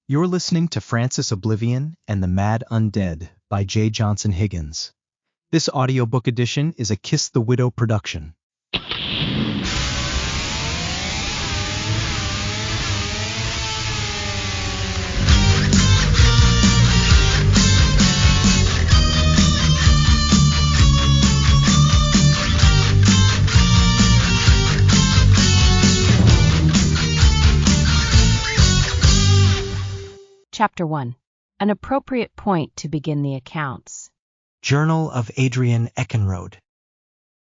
You're listening to Francis Oblivion and the Mad Undead by J. Johnson Higgins. This audiobook edition is a Kiss the Widow production. Chapter 1. An appropriate point to begin the accounts. Journal of Adrian Eckenrode.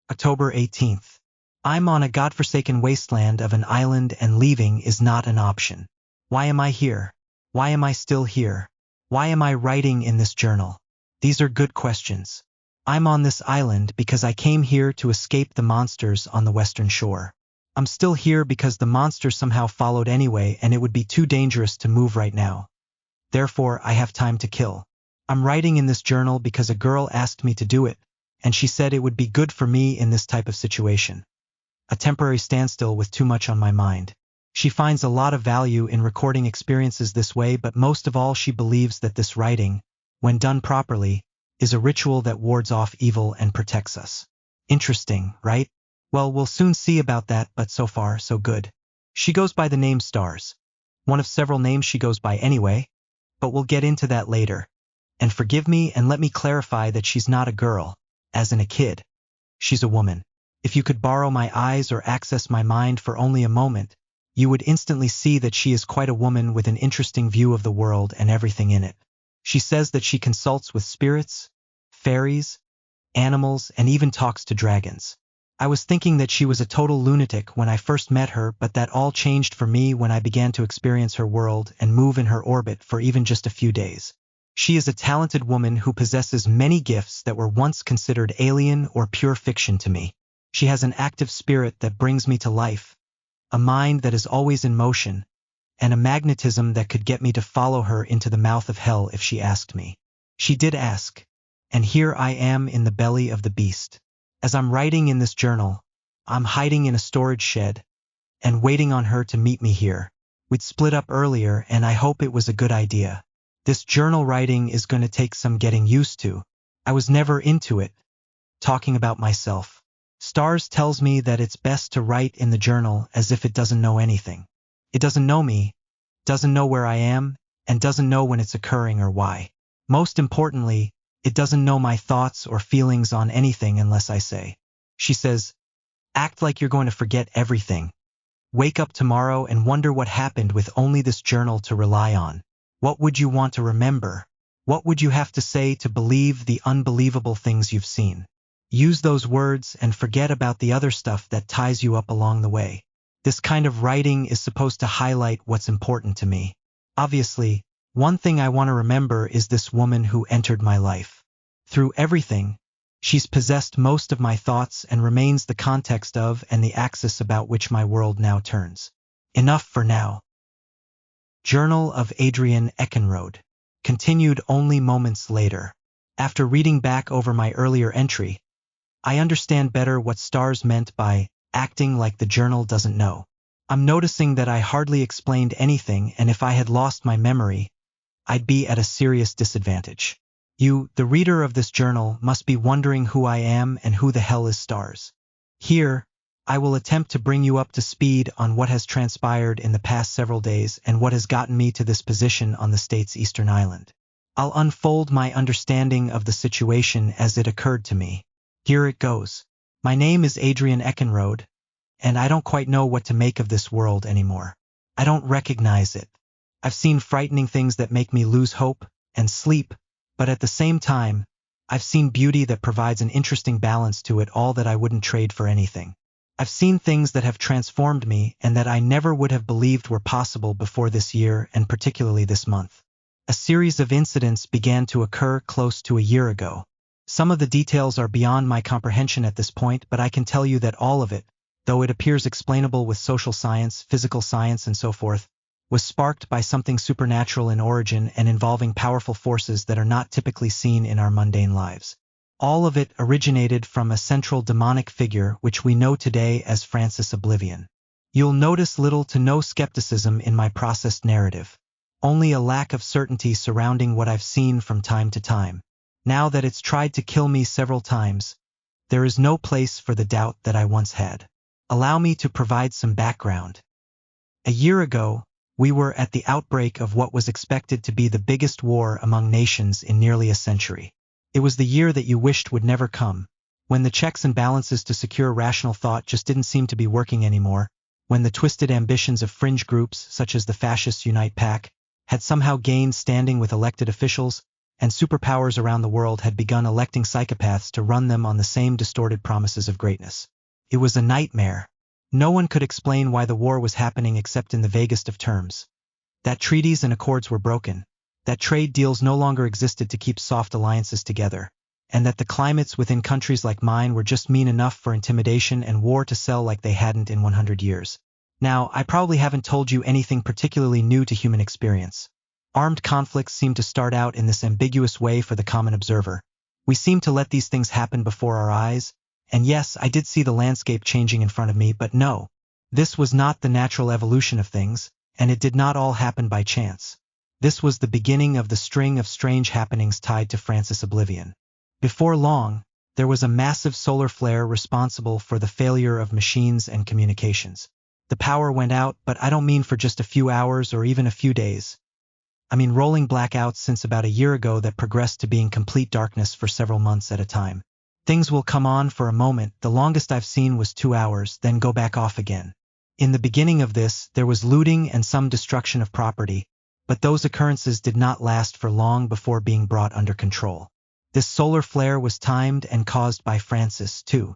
October 18th. I'm on a godforsaken wasteland of an island and leaving is not an option. Why am I here? Why am I still here? Why am I writing in this journal? These are good questions. I'm on this island because I came here to escape the monsters on the western shore. I'm still here because the monsters somehow followed anyway and it would be too dangerous to move right now. Therefore, I have time to kill. I'm writing in this journal because a girl asked me to do it, and she said it would be good for me in this type of situation. A temporary standstill with too much on my mind. She finds a lot of value in recording experiences this way, but most of all she believes that this writing, when done properly, is a ritual that wards off evil and protects us. Interesting, right? Well, we'll soon see about that, but so far, so good. She goes by the name Stars. One of several names she goes by anyway. But we'll get into that later. And forgive me and let me clarify that she's not a girl, as in a kid. She's a woman. If you could borrow my eyes or access my mind for only a moment, you would instantly see that she is quite a woman with an interesting view of the world and everything in it. She says that she consults with spirits, fairies, animals, and even talks to dragons. I was thinking that she was a total lunatic when I first met her, but that all changed for me when I began to experience her world and move in her orbit for even just a few days. She is a talented woman who possesses many gifts that were once considered alien or pure fiction to me. She has an active spirit that brings me to life, a mind that is always in motion, and a magnetism that could get me to follow her into the mouth of hell if she asked me. She did ask, and here I am in the belly of the beast. As I'm writing in this journal, I'm hiding in a storage shed and waiting on her to meet me here. We'd split up earlier and I hope it was a good idea. This journal writing is going to take some getting used to. I was never into it. Talking about myself. Stars tells me that it's best to write in the journal as if it doesn't know anything. It doesn't know me, doesn't know where I am, and doesn't know when it's occurring or why. Most importantly, it doesn't know my thoughts or feelings on anything unless I say. She says, act like you're going to forget everything. Wake up tomorrow and wonder what happened with only this journal to rely on. What would you want to remember? What would you have to say to believe the unbelievable things you've seen? Use those words and forget about the other stuff that ties you up along the way. This kind of writing is supposed to highlight what's important to me. Obviously, one thing I want to remember is this woman who entered my life. Through everything, she's possessed most of my thoughts and remains the context of and the axis about which my world now turns. Enough for now. Journal of Adrian Eckenrode. Continued only moments later. After reading back over my earlier entry, I understand better what Stars meant by acting like the journal doesn't know. I'm noticing that I hardly explained anything, and if I had lost my memory, I'd be at a serious disadvantage. You, the reader of this journal, must be wondering who I am and who the hell is Stars. Here, I will attempt to bring you up to speed on what has transpired in the past several days and what has gotten me to this position on the state's eastern island. I'll unfold my understanding of the situation as it occurred to me. Here it goes. My name is Adrian Eckenrode, and I don't quite know what to make of this world anymore. I don't recognize it. I've seen frightening things that make me lose hope and sleep, but at the same time, I've seen beauty that provides an interesting balance to it all that I wouldn't trade for anything. I've seen things that have transformed me and that I never would have believed were possible before this year and particularly this month. A series of incidents began to occur close to a year ago. Some of the details are beyond my comprehension at this point, but I can tell you that all of it, though it appears explainable with social science, physical science, and so forth, was sparked by something supernatural in origin and involving powerful forces that are not typically seen in our mundane lives. All of it originated from a central demonic figure which we know today as Francis Oblivion. You'll notice little to no skepticism in my processed narrative. only a lack of certainty surrounding what I've seen from time to time. Now that it's tried to kill me several times, there is no place for the doubt that I once had. Allow me to provide some background. A year ago, we were at the outbreak of what was expected to be the biggest war among nations in nearly a century. It was the year that you wished would never come, when the checks and balances to secure rational thought just didn't seem to be working anymore, when the twisted ambitions of fringe groups such as the Fascist Unite Pack had somehow gained standing with elected officials, and superpowers around the world had begun electing psychopaths to run them on the same distorted promises of greatness. It was a nightmare. No one could explain why the war was happening except in the vaguest of terms. That treaties and accords were broken, that trade deals no longer existed to keep soft alliances together, and that the climates within countries like mine were just mean enough for intimidation and war to sell like they hadn't in 100 years. Now, I probably haven't told you anything particularly new to human experience. Armed conflicts seem to start out in this ambiguous way for the common observer. We seem to let these things happen before our eyes, and yes, I did see the landscape changing in front of me, but no. This was not the natural evolution of things, and it did not all happen by chance. This was the beginning of the string of strange happenings tied to Francis Oblivion. Before long, there was a massive solar flare responsible for the failure of machines and communications. The power went out, but I don't mean for just a few hours or even a few days. I mean rolling blackouts since about a year ago that progressed to being complete darkness for several months at a time. Things will come on for a moment, the longest I've seen was 2 hours, then go back off again. In the beginning of this, there was looting and some destruction of property, but those occurrences did not last for long before being brought under control. This solar flare was timed and caused by Francis, too.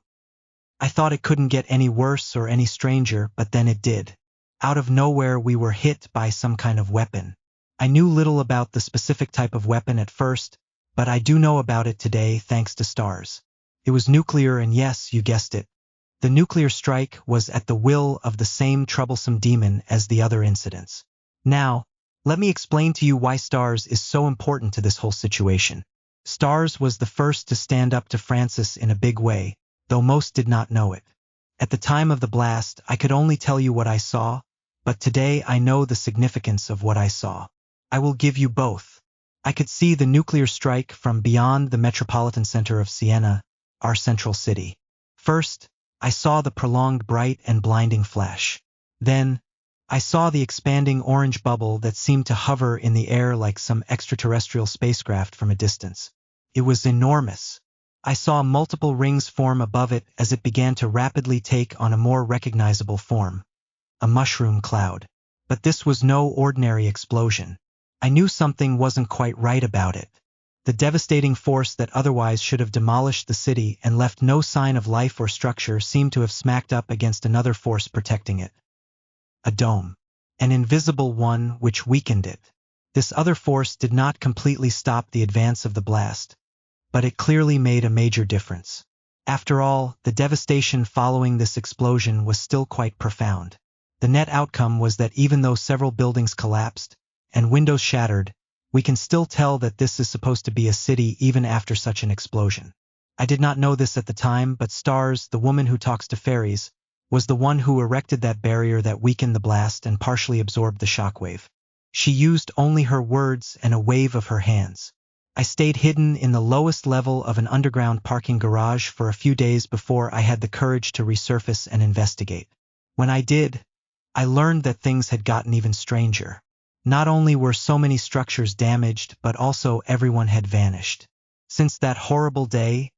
I thought it couldn't get any worse or any stranger, but then it did. Out of nowhere we were hit by some kind of weapon. I knew little about the specific type of weapon at first, but I do know about it today thanks to stars. It was nuclear, and yes, you guessed it. The nuclear strike was at the will of the same troublesome demon as the other incidents. Now, let me explain to you why stars is so important to this whole situation. Stars was the first to stand up to Francis in a big way, though most did not know it. At the time of the blast, I could only tell you what I saw, but today I know the significance of what I saw. I will give you both. I could see the nuclear strike from beyond the metropolitan center of Siena, our central city. First, I saw the prolonged bright and blinding flash. Then, I saw the expanding orange bubble that seemed to hover in the air like some extraterrestrial spacecraft from a distance. It was enormous. I saw multiple rings form above it as it began to rapidly take on a more recognizable form. A mushroom cloud. But this was no ordinary explosion. I knew something wasn't quite right about it. The devastating force that otherwise should have demolished the city and left no sign of life or structure seemed to have smacked up against another force protecting it. A dome. An invisible one which weakened it. This other force did not completely stop the advance of the blast, but it clearly made a major difference. After all, the devastation following this explosion was still quite profound. The net outcome was that even though several buildings collapsed and windows shattered, we can still tell that this is supposed to be a city even after such an explosion. I did not know this at the time, but Stars, the woman who talks to fairies, was the one who erected that barrier that weakened the blast and partially absorbed the shockwave. She used only her words and a wave of her hands. I stayed hidden in the lowest level of an underground parking garage for a few days before I had the courage to resurface and investigate. When I did, I learned that things had gotten even stranger. Not only were so many structures damaged, but also everyone had vanished. Since that horrible day,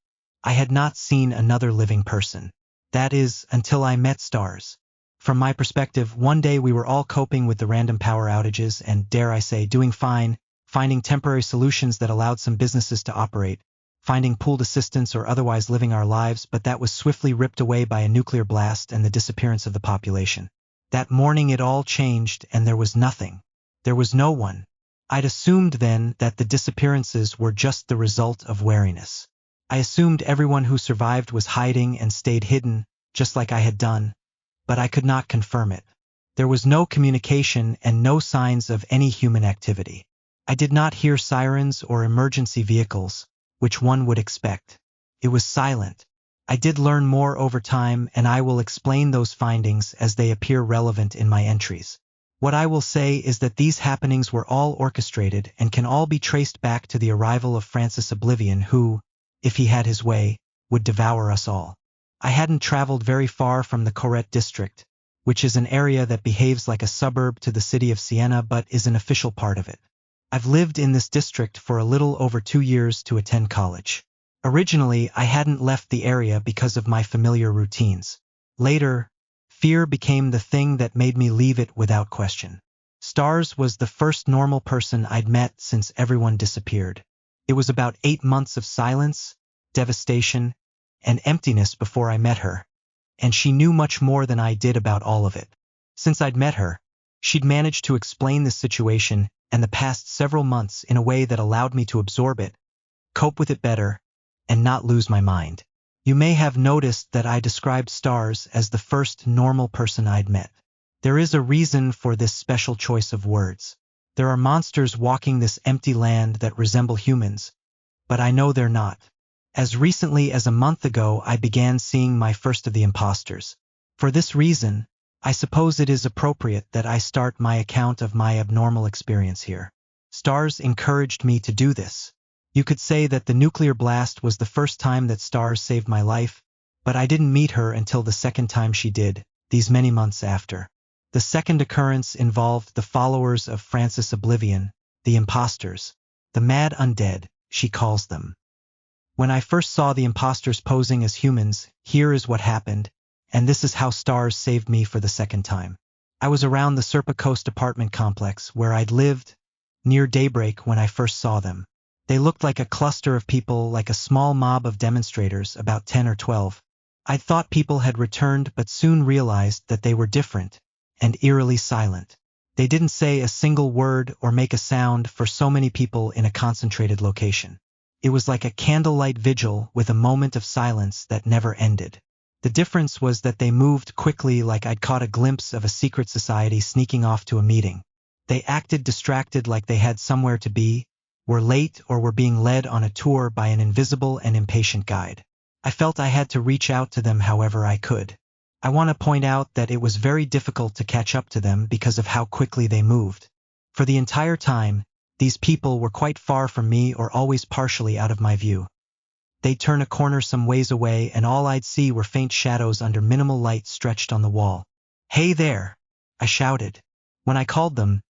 I had not seen another living person. That is, until I met Stars. From my perspective, one day we were all coping with the random power outages and, dare I say, doing fine, finding temporary solutions that allowed some businesses to operate, finding pooled assistance or otherwise living our lives, but that was swiftly ripped away by a nuclear blast and the disappearance of the population. That morning it all changed and there was nothing. There was no one. I'd assumed then that the disappearances were just the result of wariness. I assumed everyone who survived was hiding and stayed hidden, just like I had done, but I could not confirm it. There was no communication and no signs of any human activity. I did not hear sirens or emergency vehicles, which one would expect. It was silent. I did learn more over time, and I will explain those findings as they appear relevant in my entries. What I will say is that these happenings were all orchestrated and can all be traced back to the arrival of Francis Oblivion who, if he had his way, would devour us all. I hadn't traveled very far from the Corette district, which is an area that behaves like a suburb to the city of Siena but is an official part of it. I've lived in this district for a little over 2 years to attend college. Originally, I hadn't left the area because of my familiar routines. Later, fear became the thing that made me leave it without question. Stars was the first normal person I'd met since everyone disappeared. It was about 8 months of silence, devastation, and emptiness before I met her, and she knew much more than I did about all of it. Since I'd met her, she'd managed to explain the situation and the past several months in a way that allowed me to absorb it, cope with it better, and not lose my mind. You may have noticed that I described Stars as the first normal person I'd met. There is a reason for this special choice of words. There are monsters walking this empty land that resemble humans, but I know they're not. As recently as a month ago, I began seeing my first of the imposters. For this reason, I suppose it is appropriate that I start my account of my abnormal experience here. Stars encouraged me to do this. You could say that the nuclear blast was the first time that Stars saved my life, but I didn't meet her until the second time she did, these many months after. The second occurrence involved the followers of Francis Oblivion, the imposters, the mad undead, she calls them. When I first saw the imposters posing as humans, here is what happened, and this is how Stars saved me for the second time. I was around the Serpa Coast apartment complex where I'd lived, near daybreak when I first saw them. They looked like a cluster of people, like a small mob of demonstrators, about 10 or 12. I thought people had returned but soon realized that they were different, and eerily silent. They didn't say a single word or make a sound for so many people in a concentrated location. It was like a candlelight vigil with a moment of silence that never ended. The difference was that they moved quickly, like I'd caught a glimpse of a secret society sneaking off to a meeting. They acted distracted, like they had somewhere to be, were late, or were being led on a tour by an invisible and impatient guide. I felt I had to reach out to them however I could. I want to point out that it was very difficult to catch up to them because of how quickly they moved. For the entire time, these people were quite far from me or always partially out of my view. They'd turn a corner some ways away and all I'd see were faint shadows under minimal light stretched on the wall. "Hey there!" I shouted. When I called them,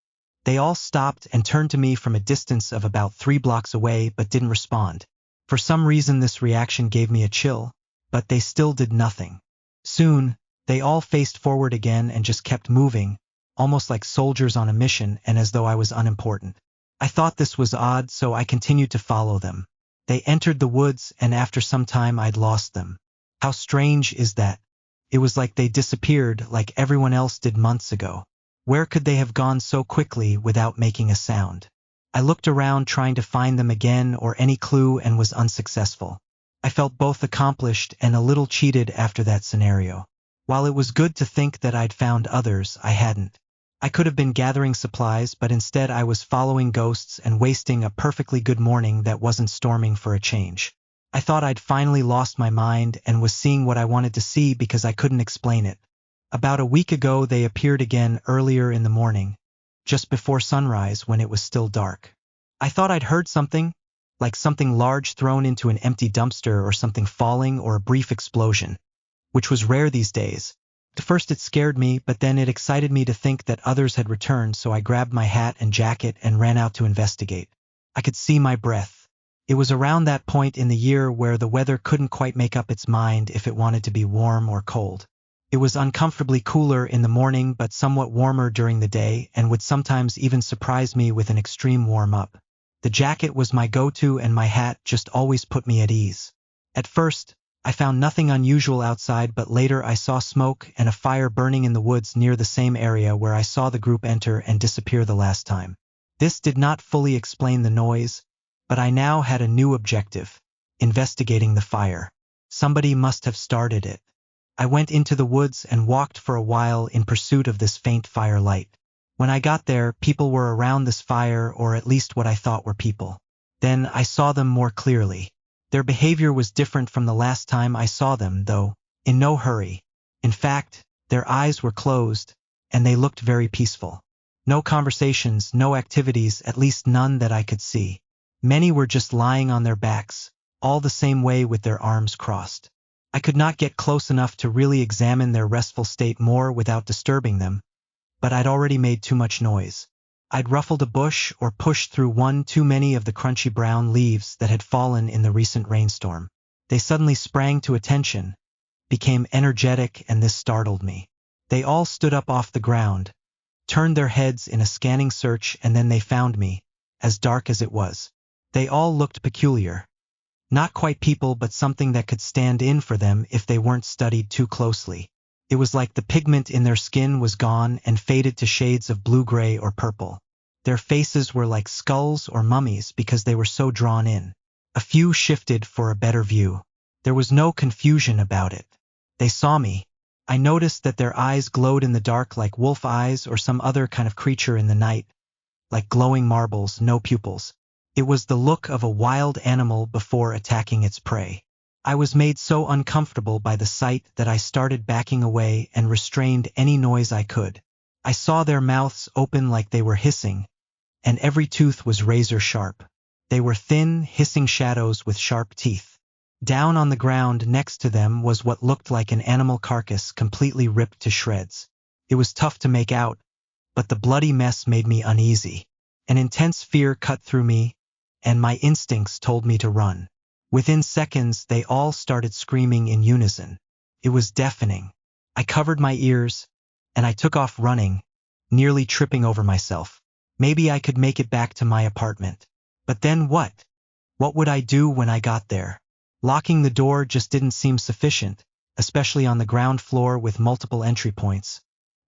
they all stopped and turned to me from a distance of about 3 blocks away but didn't respond. For some reason this reaction gave me a chill, but they still did nothing. Soon, they all faced forward again and just kept moving, almost like soldiers on a mission and as though I was unimportant. I thought this was odd, so I continued to follow them. They entered the woods and after some time I'd lost them. How strange is that? It was like they disappeared like everyone else did months ago. Where could they have gone so quickly without making a sound? I looked around trying to find them again or any clue and was unsuccessful. I felt both accomplished and a little cheated after that scenario. While it was good to think that I'd found others, I hadn't. I could have been gathering supplies, but instead I was following ghosts and wasting a perfectly good morning that wasn't storming for a change. I thought I'd finally lost my mind and was seeing what I wanted to see because I couldn't explain it. About a week ago they appeared again earlier in the morning, just before sunrise when it was still dark. I thought I'd heard something, like something large thrown into an empty dumpster or something falling or a brief explosion, which was rare these days. At first it scared me, but then it excited me to think that others had returned, so I grabbed my hat and jacket and ran out to investigate. I could see my breath. It was around that point in the year where the weather couldn't quite make up its mind if it wanted to be warm or cold. It was uncomfortably cooler in the morning but somewhat warmer during the day and would sometimes even surprise me with an extreme warm-up. The jacket was my go-to and my hat just always put me at ease. At first, I found nothing unusual outside, but later I saw smoke and a fire burning in the woods near the same area where I saw the group enter and disappear the last time. This did not fully explain the noise, but I now had a new objective: investigating the fire. Somebody must have started it. I went into the woods and walked for a while in pursuit of this faint firelight. When I got there, people were around this fire, or at least what I thought were people. Then I saw them more clearly. Their behavior was different from the last time I saw them, though in no hurry. In fact, their eyes were closed, and they looked very peaceful. No conversations, no activities, at least none that I could see. Many were just lying on their backs, all the same way with their arms crossed. I could not get close enough to really examine their restful state more without disturbing them, but I'd already made too much noise. I'd ruffled a bush or pushed through one too many of the crunchy brown leaves that had fallen in the recent rainstorm. They suddenly sprang to attention, became energetic, and this startled me. They all stood up off the ground, turned their heads in a scanning search, and then they found me, as dark as it was. They all looked peculiar. Not quite people, but something that could stand in for them if they weren't studied too closely. It was like the pigment in their skin was gone and faded to shades of blue-gray or purple. Their faces were like skulls or mummies because they were so drawn in. A few shifted for a better view. There was no confusion about it. They saw me. I noticed that their eyes glowed in the dark like wolf eyes or some other kind of creature in the night, like glowing marbles, no pupils. It was the look of a wild animal before attacking its prey. I was made so uncomfortable by the sight that I started backing away and restrained any noise I could. I saw their mouths open like they were hissing, and every tooth was razor sharp. They were thin, hissing shadows with sharp teeth. Down on the ground next to them was what looked like an animal carcass completely ripped to shreds. It was tough to make out, but the bloody mess made me uneasy. An intense fear cut through me, and my instincts told me to run. Within seconds, they all started screaming in unison. It was deafening. I covered my ears, and I took off running, nearly tripping over myself. Maybe I could make it back to my apartment. But then what? What would I do when I got there? Locking the door just didn't seem sufficient, especially on the ground floor with multiple entry points,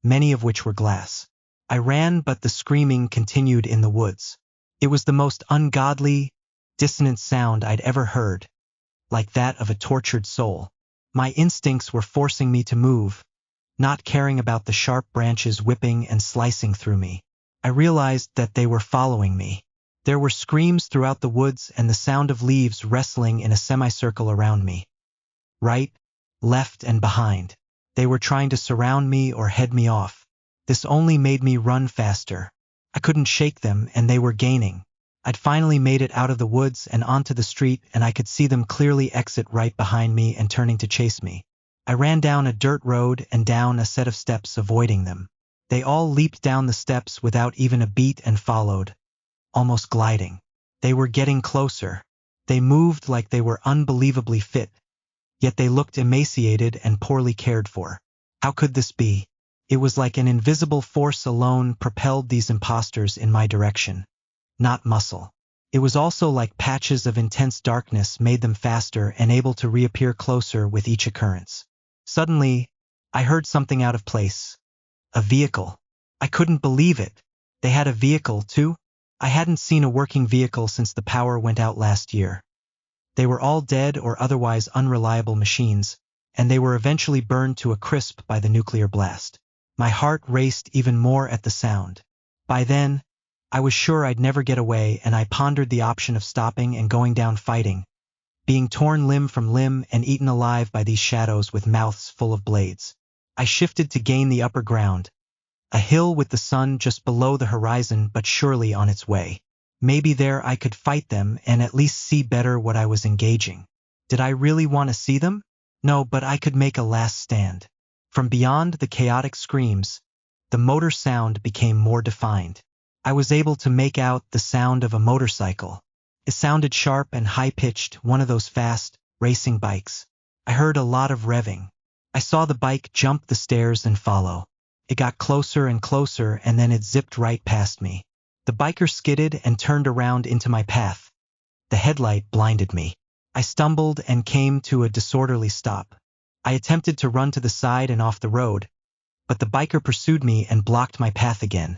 many of which were glass. I ran, but the screaming continued in the woods. It was the most ungodly, dissonant sound I'd ever heard, like that of a tortured soul. My instincts were forcing me to move, not caring about the sharp branches whipping and slicing through me. I realized that they were following me. There were screams throughout the woods and the sound of leaves wrestling in a semicircle around me. Right, left, and behind. They were trying to surround me or head me off. This only made me run faster. I couldn't shake them, and they were gaining. I'd finally made it out of the woods and onto the street, and I could see them clearly exit right behind me and turning to chase me. I ran down a dirt road and down a set of steps, avoiding them. They all leaped down the steps without even a beat and followed, almost gliding. They were getting closer. They moved like they were unbelievably fit, yet they looked emaciated and poorly cared for. How could this be? It was like an invisible force alone propelled these imposters in my direction, not muscle. It was also like patches of intense darkness made them faster and able to reappear closer with each occurrence. Suddenly, I heard something out of place. A vehicle. I couldn't believe it. They had a vehicle, too? I hadn't seen a working vehicle since the power went out last year. They were all dead or otherwise unreliable machines, and they were eventually burned to a crisp by the nuclear blast. My heart raced even more at the sound. By then, I was sure I'd never get away, and I pondered the option of stopping and going down fighting, being torn limb from limb and eaten alive by these shadows with mouths full of blades. I shifted to gain the upper ground, a hill with the sun just below the horizon but surely on its way. Maybe there I could fight them and at least see better what I was engaging. Did I really want to see them? No, but I could make a last stand. From beyond the chaotic screams, the motor sound became more defined. I was able to make out the sound of a motorcycle. It sounded sharp and high-pitched, one of those fast, racing bikes. I heard a lot of revving. I saw the bike jump the stairs and follow. It got closer and closer, and then it zipped right past me. The biker skidded and turned around into my path. The headlight blinded me. I stumbled and came to a disorderly stop. I attempted to run to the side and off the road, but the biker pursued me and blocked my path again,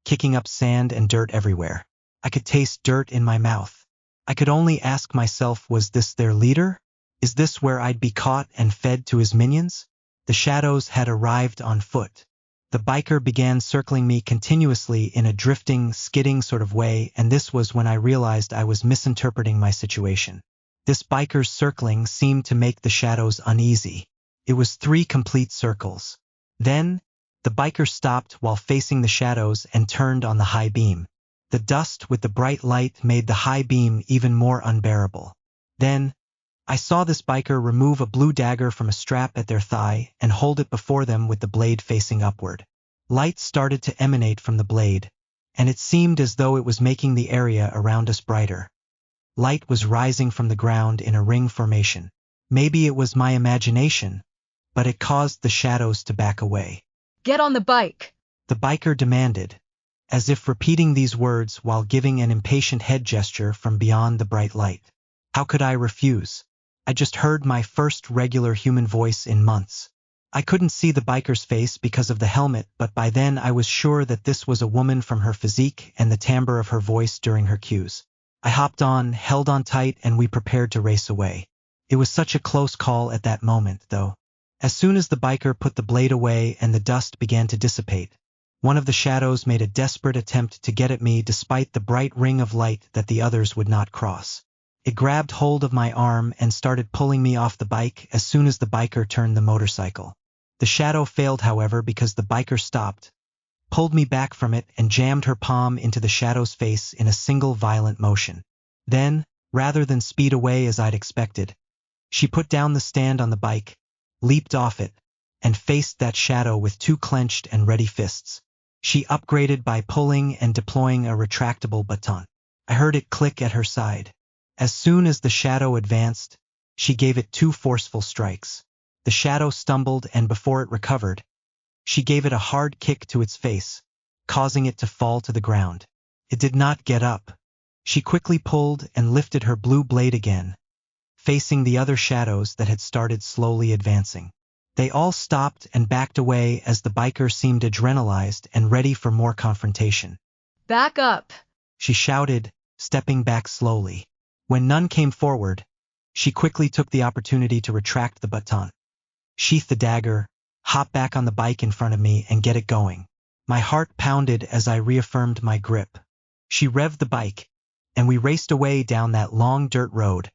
kicking up sand and dirt everywhere. I could taste dirt in my mouth. I could only ask myself, was this their leader? Is this where I'd be caught and fed to his minions? The shadows had arrived on foot. The biker began circling me continuously in a drifting, skidding sort of way, and this was when I realized I was misinterpreting my situation. This biker's circling seemed to make the shadows uneasy. It was 3 complete circles. Then, The biker stopped while facing the shadows and turned on the high beam. The dust with the bright light made the high beam even more unbearable. Then, I saw this biker remove a blue dagger from a strap at their thigh and hold it before them with the blade facing upward. Light started to emanate from the blade, and it seemed as though it was making the area around us brighter. Light was rising from the ground in a ring formation. Maybe it was my imagination, but it caused the shadows to back away. Get on the bike, The biker demanded, as if repeating these words while giving an impatient head gesture from beyond the bright light. How could I refuse? I just heard my first regular human voice in months. I couldn't see the biker's face because of the helmet, but by then I was sure that this was a woman from her physique and the timbre of her voice during her cues. I hopped on, held on tight, and we prepared to race away. It was such a close call at that moment, though. As soon as the biker put the blade away and the dust began to dissipate, one of the shadows made a desperate attempt to get at me despite the bright ring of light that the others would not cross. It grabbed hold of my arm and started pulling me off the bike as soon as the biker turned the motorcycle. The shadow failed, however, because the biker stopped, pulled me back from it, and jammed her palm into the shadow's face in a single violent motion. Then, rather than speed away as I'd expected, she put down the stand on the bike, leaped off it, and faced that shadow with two clenched and ready fists. She upgraded by pulling and deploying a retractable baton. I heard it click at her side. As soon as the shadow advanced, she gave it two forceful strikes. The shadow stumbled, and before it recovered, she gave it a hard kick to its face, causing it to fall to the ground. It did not get up. She quickly pulled and lifted her blue blade again, facing the other shadows that had started slowly advancing. They all stopped and backed away as the biker seemed adrenalized and ready for more confrontation. back up. She shouted, stepping back slowly. When none came forward, she quickly took the opportunity to retract the baton, sheath the dagger, hop back on the bike in front of me, and get it going. My heart pounded as I reaffirmed my grip. She revved the bike, and we raced away down that long dirt road,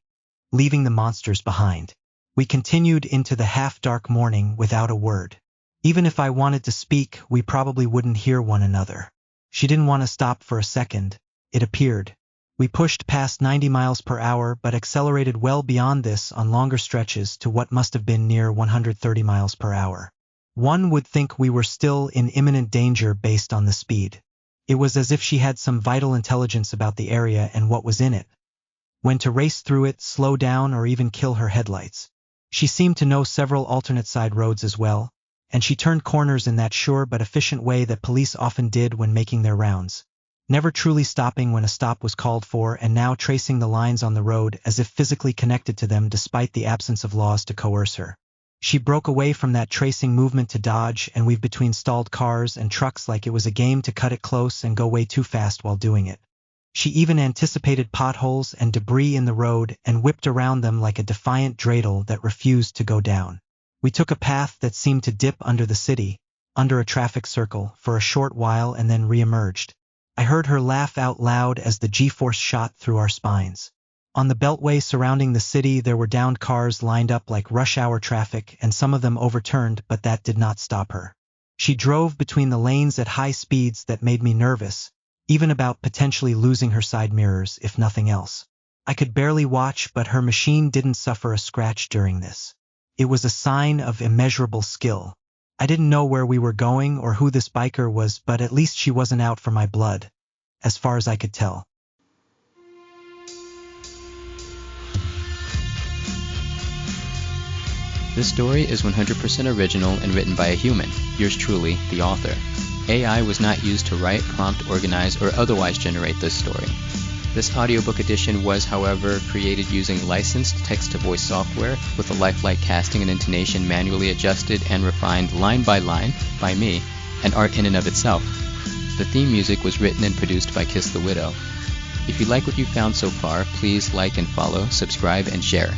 leaving the monsters behind. We continued into the half-dark morning without a word. Even if I wanted to speak, we probably wouldn't hear one another. She didn't want to stop for a second, it appeared. We pushed past 90 miles per hour but accelerated well beyond this on longer stretches to what must have been near 130 miles per hour. One would think we were still in imminent danger based on the speed. It was as if she had some vital intelligence about the area and what was in it. When to race through it, slow down, or even kill her headlights. She seemed to know several alternate side roads as well, and she turned corners in that sure but efficient way that police often did when making their rounds. Never truly stopping when a stop was called for, and now tracing the lines on the road as if physically connected to them despite the absence of laws to coerce her. She broke away from that tracing movement to dodge and weave between stalled cars and trucks like it was a game to cut it close and go way too fast while doing it. She even anticipated potholes and debris in the road and whipped around them like a defiant dreidel that refused to go down. We took a path that seemed to dip under the city, under a traffic circle, for a short while and then re-emerged. I heard her laugh out loud as the G-force shot through our spines. On the beltway surrounding the city there were downed cars lined up like rush hour traffic, and some of them overturned, but that did not stop her. She drove between the lanes at high speeds that made me nervous, even about potentially losing her side mirrors, if nothing else. I could barely watch, but her machine didn't suffer a scratch during this. It was a sign of immeasurable skill. I didn't know where we were going or who this biker was, but at least she wasn't out for my blood, as far as I could tell. This story is 100% original and written by a human, yours truly, the author. AI was not used to write, prompt, organize, or otherwise generate this story. This audiobook edition was, however, created using licensed text-to-voice software with a lifelike casting and intonation manually adjusted and refined line by line by me, an art in and of itself. The theme music was written and produced by Kiss the Widow. If you like what you found so far, please like and follow, subscribe, and share.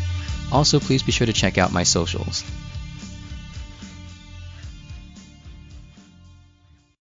Also, please be sure to check out my socials.